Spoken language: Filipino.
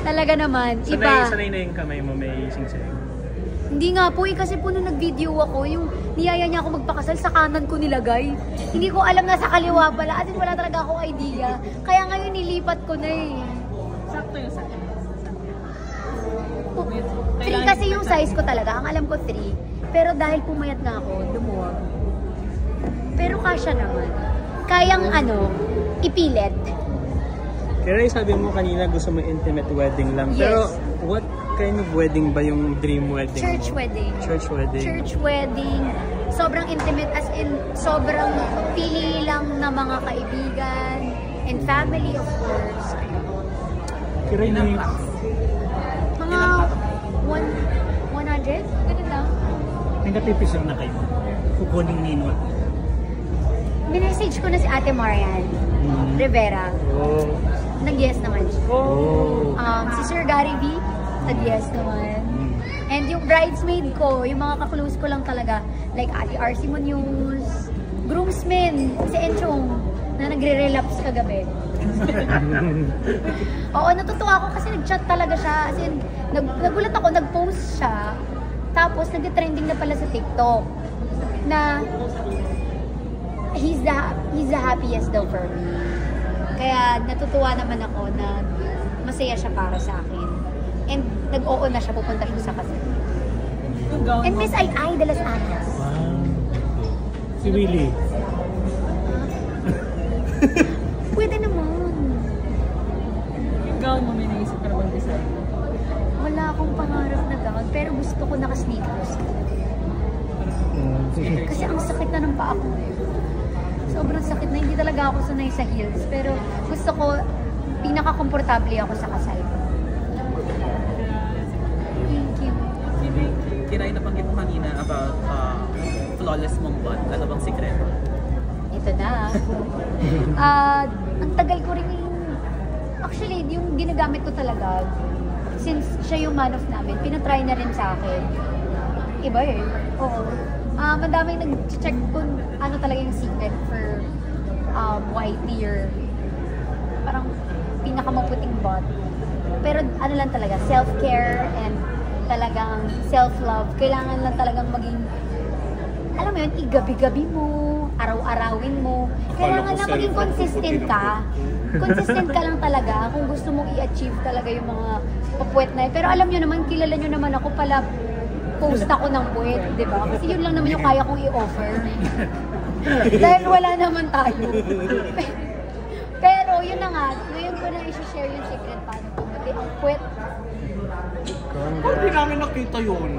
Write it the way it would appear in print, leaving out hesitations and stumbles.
Talaga naman, iba. Sanay na yung kamay mo may singsing. Hindi nga po kasi po nung nag-video ako, yung niyaya niya ako magpakasal, sa kanan ko nilagay. Hindi ko alam na sa kaliwa pala, at wala talaga akong idea. Kaya ngayon nilipat ko na eh. Sakto yung size. 3 kasi yung size ko talaga, ang alam ko 3. Pero dahil pumayat na ako, lumuwag. Pero kasya naman. Kayang ipilit. Kaya sabi mo kanina gusto mo intimate wedding lang. Yes. Pero what kind of wedding ba yung dream wedding Church mo? wedding. Church wedding. Church wedding. Sobrang intimate, as in sobrang pili lang na mga kaibigan and family, of course. Kira yung Mga 100? Ganun lang. May napipisok na kayo. Kukunin ninyo. Minessage ko na si Ate Marian Rivera. Oh. Nag-yes naman siya. Oh. Si Sir Gary V, nag-yes naman. And yung bridesmaid ko, yung mga ka-close ko lang talaga, like Ate RC Munoz, groomsmen, si Enchong, na nagre-relapse kagabi. Oo, natutuwa ako kasi nag-chat talaga siya. As in, nagulat ako, nag-post siya. Tapos, nag-trending na pala sa TikTok na he's the happiest daw for me. Kaya natutuwa naman ako na masaya siya para sa akin. And nag-oo na siya, pupunta siya sa kasal. And Miss Ai de las Añas. Wow. Si Willie. Pwede naman. Yung gown mo, may naisip ka naman design. Wala akong pangarap na gown, pero gusto ko naka-sneakers. Kasi ang sakit na ng paa ko. Sobrang sakit na, hindi talaga ako sanay sa heels. Pero gusto ko, pinaka-komportable ako sa kasal. Thank you. Kiray, nabanggit mo kanina about flawless mong bond. Ano bang sikreto? Ito na. Ang tagal ko rin actually, yung ginagamit ko talaga, since siya yung man of namin, pinatry na rin sa akin. Iba eh. Oo. Madaming nag-check kung ano talaga yung secret for white tear. Parang pinakamaputing bot. Pero ano lang talaga, self-care and talagang self-love. Kailangan lang talagang maging, alam mo yun, igabi-gabi mo, araw-arawin mo. Kailangan lang maging consistent ka. Consistent ka lang talaga kung gusto mong i-achieve talaga yung mga puwet na yun. Pero alam nyo naman, kilala nyo naman ako pala, post ako ng puwet, di ba? Kasi yun lang naman yung kaya kong i-offer. Dahil wala naman tayo. Pero yun na nga, ngayon ko na i-share yung secret paano pumuti ang puwet. Hindi namin nakita yun.